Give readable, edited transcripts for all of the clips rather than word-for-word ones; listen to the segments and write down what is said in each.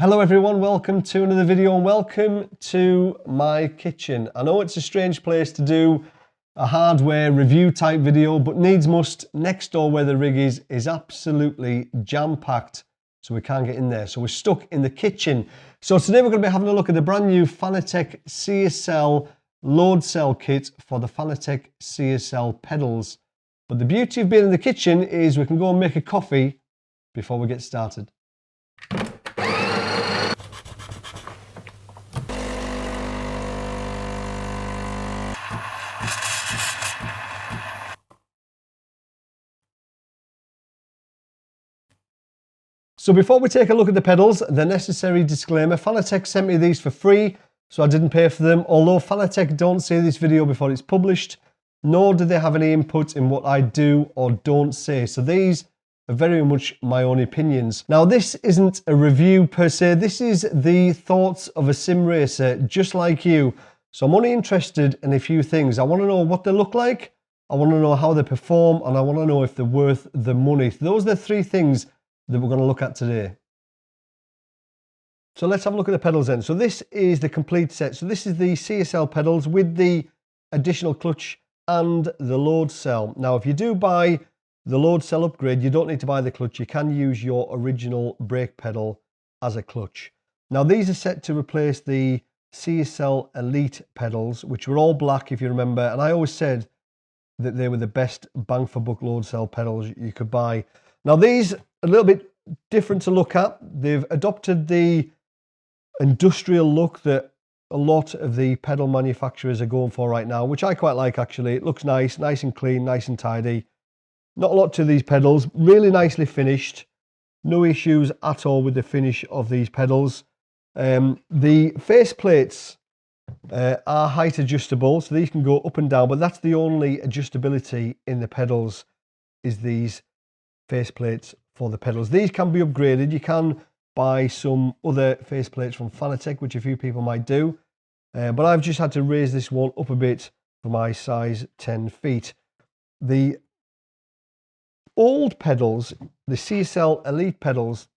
Hello everyone, welcome to another video and welcome to my kitchen. I know it's a strange place to do a hardware review type video, but needs must. Next door where the rig is absolutely jam-packed, so we can't get in there. So we're stuck in the kitchen. So today we're going to be having a look at the brand new Fanatec CSL Load Cell kit for the Fanatec CSL pedals. But the beauty of being in the kitchen is we can go and make a coffee before we get started. So before we take a look at the pedals, the necessary disclaimer: Fanatec sent me these for free, so I didn't pay for them. Although Fanatec don't see this video before it's published, nor do they have any input in what I do or don't say. So these are very much my own opinions. Now this isn't a review per se, this is the thoughts of a sim racer just like you. So I'm only interested in a few things. I want to know what they look like, I want to know how they perform, and I want to know if they're worth the money. Those are the three things that we're going to look at today. So let's have a look at the pedals then. So this is the complete set. So this is the CSL pedals with the additional clutch and the load cell. Now if you do buy the load cell upgrade, you don't need to buy the clutch. You can use your original brake pedal as a clutch. Now these are set to replace the CSL Elite pedals, which were all black if you remember, and I always said that they were the best bang for buck load cell pedals you could buy. Now these a little bit different to look at. They've adopted the industrial look that a lot of the pedal manufacturers are going for right now, which I quite like actually. It looks nice and clean, nice and tidy. Not a lot to these pedals, really nicely finished. No issues at all with the finish of these pedals. The face plates are height adjustable, so these can go up and down, but that's the only adjustability in the pedals, is these face plates for the pedals. These can be upgraded. You can buy some other face plates from Fanatec, which a few people might do, but I've just had to raise this one up a bit for my size 10 feet. The old pedals, the CSL Elite pedals,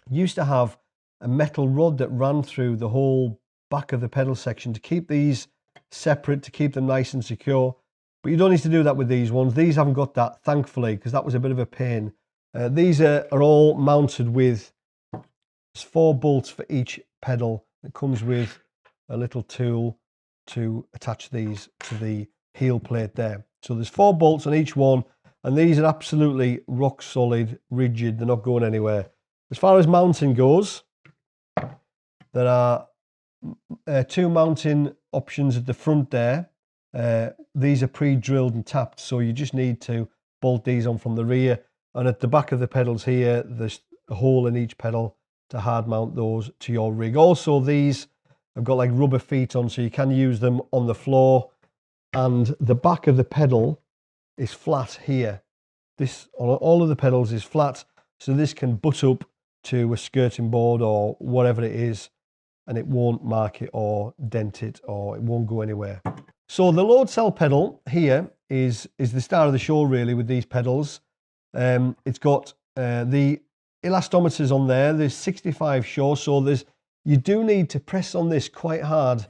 used to have a metal rod that ran through the whole back of the pedal section to keep these separate, to keep them nice and secure. But you don't need to do that with these ones. These haven't got that, thankfully, because that was a bit of a pain. These are all mounted with 4 bolts for each pedal. It comes with a little tool to attach these to the heel plate there. So there's 4 bolts on each one, and these are absolutely rock solid, rigid. They're not going anywhere. As far as mounting goes, there are 2 mounting options at the front there. These are pre-drilled and tapped, so you just need to bolt these on from the rear. And at the back of the pedals here, there's a hole in each pedal to hard mount those to your rig. Also, these have got like rubber feet on, so you can use them on the floor. And the back of the pedal is flat here. This on all of the pedals is flat, so this can butt up to a skirting board or whatever it is, and it won't mark it or dent it, or it won't go anywhere. So the load cell pedal here is the star of the show really with these pedals. It's got the elastometers on there. There's 65 Shaw, so you do need to press on this quite hard.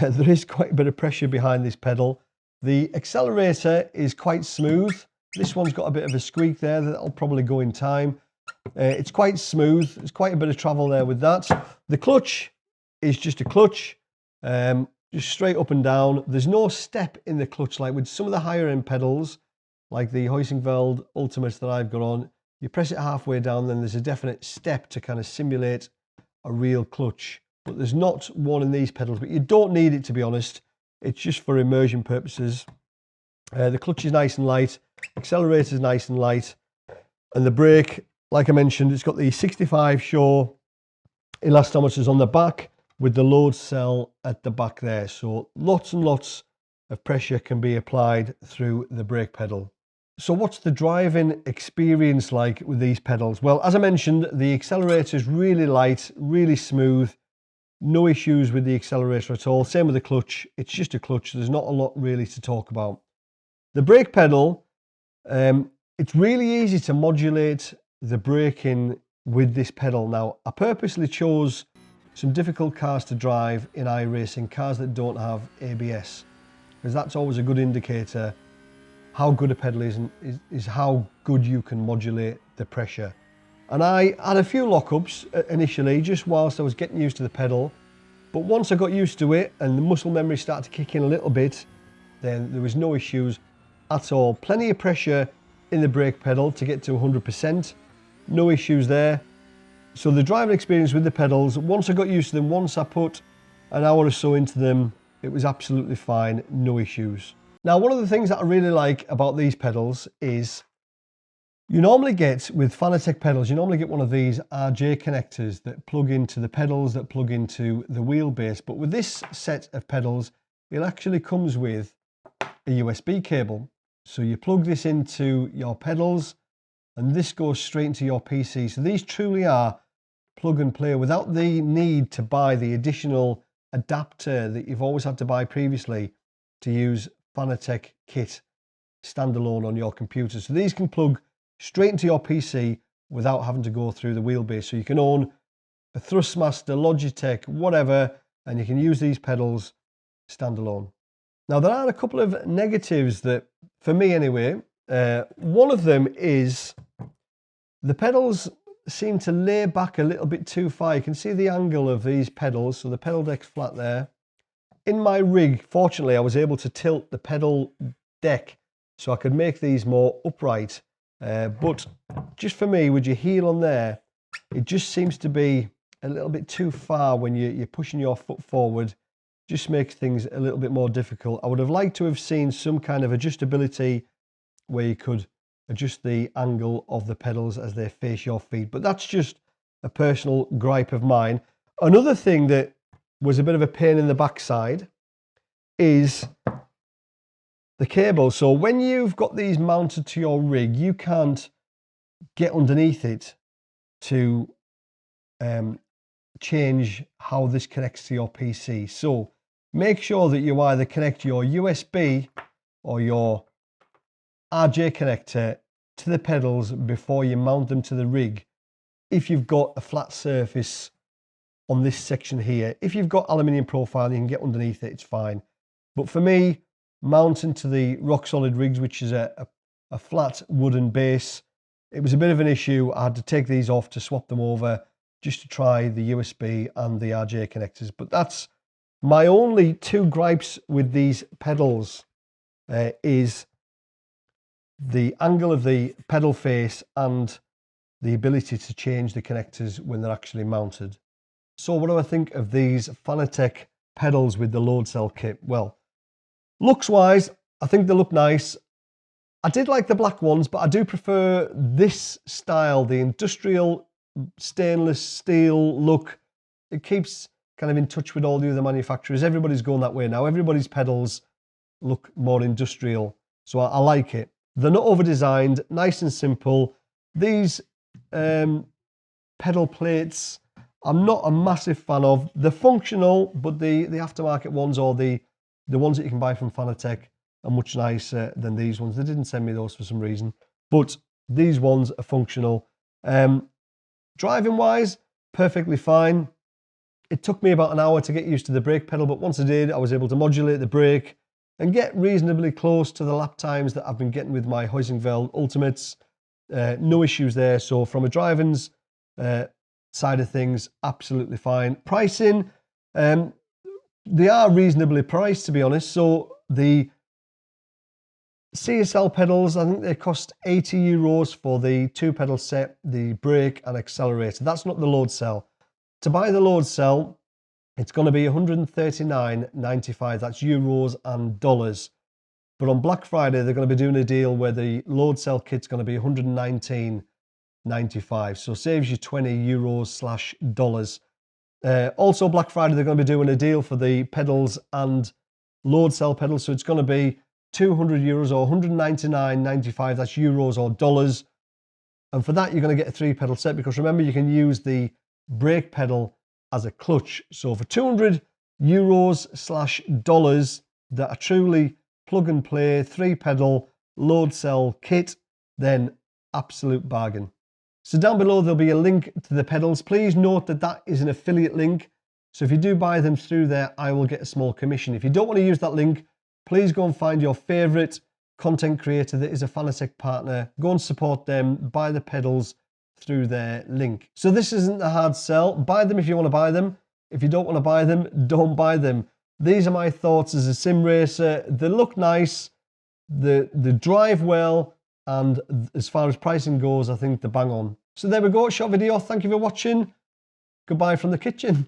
There is quite a bit of pressure behind this pedal. The accelerator is quite smooth. This one's got a bit of a squeak there that'll probably go in time. It's quite smooth. There's quite a bit of travel there with that. The clutch is just a clutch, just straight up and down. There's no step in the clutch like with some of the higher end pedals, like the Heusinkveld Ultimates that I've got on. You press it halfway down, then there's a definite step to kind of simulate a real clutch. But there's not one in these pedals, but you don't need it, to be honest. It's just for immersion purposes. The clutch is nice and light, accelerator is nice and light, and the brake, like I mentioned, it's got the 65 Shaw elastometers on the back with the load cell at the back there. So lots and lots of pressure can be applied through the brake pedal. So what's the driving experience like with these pedals? Well, as I mentioned, the accelerator is really light, really smooth. No issues with the accelerator at all. Same with the clutch. It's just a clutch. There's not a lot really to talk about. The brake pedal, it's really easy to modulate the braking with this pedal. Now, I purposely chose some difficult cars to drive in iRacing, cars that don't have ABS, because that's always a good indicator how good a pedal is how good you can modulate the pressure. And I had a few lockups initially, just whilst I was getting used to the pedal. But once I got used to it and the muscle memory started to kick in a little bit, then there was no issues at all. Plenty of pressure in the brake pedal to get to 100%. No issues there. So the driving experience with the pedals, once I got used to them, once I put an hour or so into them, it was absolutely fine, no issues. Now, one of the things that I really like about these pedals is you normally get, with Fanatec pedals, you normally get one of these RJ connectors that plug into the pedals, that plug into the wheelbase. But with this set of pedals, it actually comes with a USB cable. So you plug this into your pedals and this goes straight into your PC. So these truly are plug and play without the need to buy the additional adapter that you've always had to buy previously to use Fanatec kit standalone on your computer. So these can plug straight into your PC without having to go through the wheelbase. So you can own a Thrustmaster, Logitech, whatever, and you can use these pedals standalone. Now, there are a couple of negatives that, for me anyway, one of them is the pedals seem to lay back a little bit too far. You can see the angle of these pedals, so the pedal deck's flat there. In my rig, fortunately, I was able to tilt the pedal deck so I could make these more upright. But just for me, with your heel on there, it just seems to be a little bit too far when you're pushing your foot forward. Just makes things a little bit more difficult. I would have liked to have seen some kind of adjustability where you could adjust the angle of the pedals as they face your feet. But that's just a personal gripe of mine. Another thing that was a bit of a pain in the backside is the cable. So when you've got these mounted to your rig, you can't get underneath it to change how this connects to your PC. So make sure that you either connect your USB or your RJ connector to the pedals before you mount them to the rig. If you've got a flat surface on this section here, if you've got aluminium profile, you can get underneath it, it's fine. But for me, mounting to the rock solid rigs, which is a flat wooden base, it was a bit of an issue. I had to take these off to swap them over just to try the USB and the RJ connectors. But that's my only two gripes with these pedals, is the angle of the pedal face and the ability to change the connectors when they're actually mounted. So what do I think of these Fanatec pedals with the load cell kit? Well, looks wise, I think they look nice. I did like the black ones, but I do prefer this style, the industrial stainless steel look. It keeps kind of in touch with all the other manufacturers. Everybody's going that way now. Everybody's pedals look more industrial. So I like it. They're not over-designed, nice and simple. These pedal plates, I'm not a massive fan of. They're functional, but the aftermarket ones or the ones that you can buy from Fanatec are much nicer than these ones. They didn't send me those for some reason, but these ones are functional. Driving wise, perfectly fine. It took me about an hour to get used to the brake pedal, but once I did, I was able to modulate the brake and get reasonably close to the lap times that I've been getting with my Huizenfeld Ultimates. No issues there. So from a driving's side of things, absolutely fine. Pricing, they are reasonably priced, to be honest. So the CSL pedals, I think they cost €80 for the two pedal set, the brake and accelerator. That's not the load cell. To buy the load cell, it's going to be $139.95. That's euros and dollars. But on Black Friday, they're going to be doing a deal where the load cell kit's going to be $119.95. So saves you €20/dollars. Also, Black Friday, they're going to be doing a deal for the pedals and load cell pedals. So it's going to be €200 or $199.95. That's euros or dollars. And for that, you're going to get a 3-pedal set, because remember, you can use the brake pedal as a clutch. So for €200/dollars, that are truly plug and play 3-pedal load cell kit, then absolute bargain. So down below there'll be a link to the pedals. Please note that that is an affiliate link. So if you do buy them through there, I will get a small commission. If you don't want to use that link, please go and find your favorite content creator that is a Fanatec partner. Go and support them, buy the pedals through their link. So this isn't a hard sell. Buy them if you want to buy them. If you don't want to buy them, don't buy them. These are my thoughts as a sim racer. They look nice, they drive well, and as far as pricing goes, I think they're bang on. So there we go, short video. Thank you for watching. Goodbye from the kitchen.